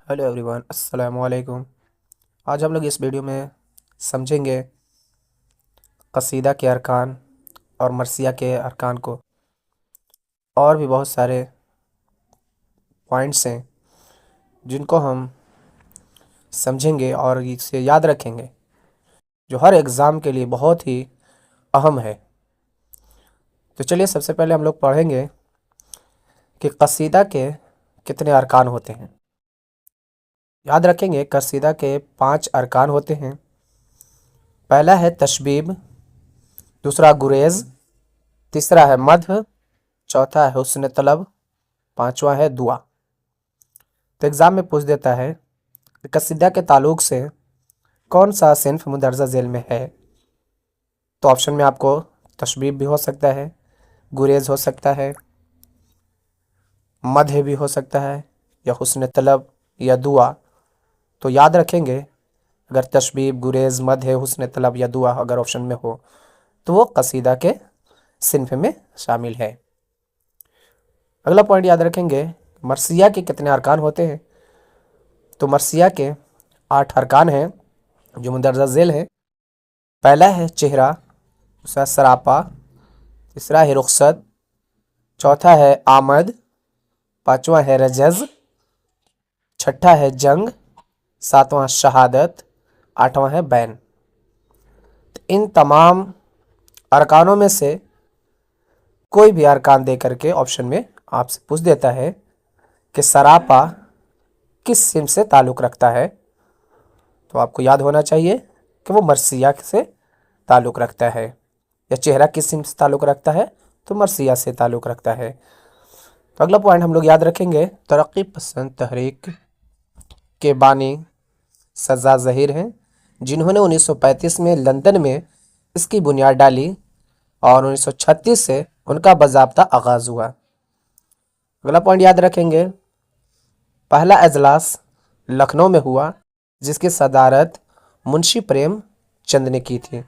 Hello everyone, अस्सलाम वालेकुम। आज हम लोग इस वीडियो में समझेंगे कसीदा के अरकान और मरसिया के अरकान को। और भी बहुत सारे पॉइंट्स हैं जिनको हम समझेंगे और इसे याद रखेंगे, जो हर एग्ज़ाम के लिए बहुत ही अहम है। तो चलिए सबसे पहले हम लोग पढ़ेंगे कि कसीदा के कितने अरकान होते हैं। याद रखेंगे कसीदा के 5 अरकान होते हैं। पहला है तशबीब, दूसरा गुरेज, तीसरा है मद्ह, चौथा है हुस्न तलब, पांचवा है दुआ। तो एग्ज़ाम में पूछ देता है कि कसीदा के ताल्लुक से कौन सा सिन्फ मुदर्जा झेल में है। तो ऑप्शन में आपको तशबीब भी हो सकता है, गुरेज हो सकता है, मद्ह भी हो सकता है, या हुस्न तलब या दुआ। तो याद रखेंगे अगर तशबीब, गुरेज, मद्ह, हुस्न तलब या दुआ अगर ऑप्शन में हो तो वो कसीदा के सिन्फ में शामिल है। अगला पॉइंट याद रखेंगे, मरसिया के कितने अरकान होते हैं। तो मरसिया के 8 अरकान हैं जो मुंदरजा झेल है। पहला है चेहरा, दूसरा सरापा, तीसरा है रुखसत, चौथा है आमद, पांचवा है रजज़, छठा है जंग, सातवां शहादत, आठवां है बैन। इन तमाम अरकानों में से कोई भी अरकान दे करके ऑप्शन में आपसे पूछ देता है कि सरापा किस सिम से ताल्लुक़ रखता है। तो आपको याद होना चाहिए कि वो मरसिया से ताल्लुक़ रखता है। या चेहरा किस सिम से ताल्लुक़ रखता है, तो मरसिया से ताल्लुक़ रखता है। तो अगला पॉइंट हम लोग याद रखेंगे, तरक्की पसंद तहरीक के बानी सज़ा ज़हीर हैं, जिन्होंने 1935 में लंदन में इसकी बुनियाद डाली और 1936 से उनका बाज़ाब्ता आगाज़ हुआ। अगला पॉइंट याद रखेंगे, पहला अजलास लखनऊ में हुआ जिसकी सदारत मुंशी प्रेम चंद ने की थी।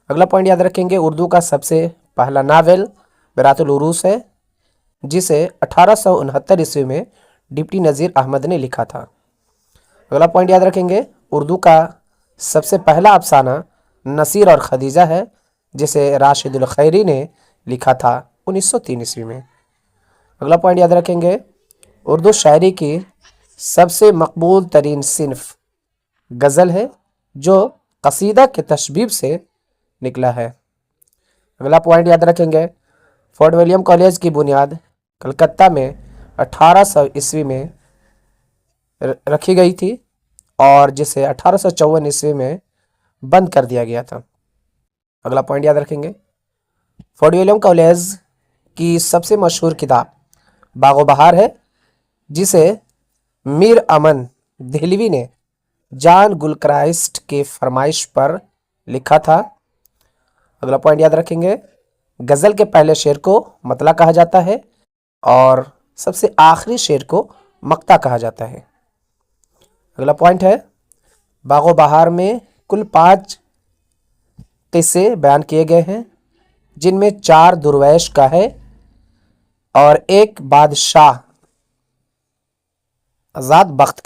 अगला पॉइंट याद रखेंगे, उर्दू का सबसे पहला नावल बरातुल उरूस है, जिसे 1869 ईस्वी में डिप्टी नज़ीर अहमद ने लिखा था। अगला पॉइंट याद रखेंगे, उर्दू का सबसे पहला अफसाना नसीर और खदीजा है, जिसे राशिदुल खैरी ने लिखा था 1903 ईस्वी में। अगला पॉइंट याद रखेंगे, उर्दू शायरी की सबसे मकबूल तरीन सिन्फ गज़ल है, जो कसीदा के तशबीब से निकला है। अगला पॉइंट याद रखेंगे, फोर्ट विलियम कॉलेज की बुनियाद कलकत्ता में 1800 ईस्वी में रखी गई थी और जिसे 1854 ईस्वी में बंद कर दिया गया था। अगला पॉइंट याद रखेंगे, फोर्ट विलियम कॉलेज की सबसे मशहूर किताब बागो बहार है, जिसे मीर अमन देहलवी ने जॉन गुलक्राइस्ट के फरमाइश पर लिखा था। अगला पॉइंट याद रखेंगे, गज़ल के पहले शेर को मतला कहा जाता है और सबसे आखिरी शेर को मक्ता कहा जाता है। अगला पॉइंट है, बागो बहार में कुल 5 किस्से बयान किए गए हैं, जिनमें 4 दुर्वैश का है और एक बादशाह आज़ाद बख्त का।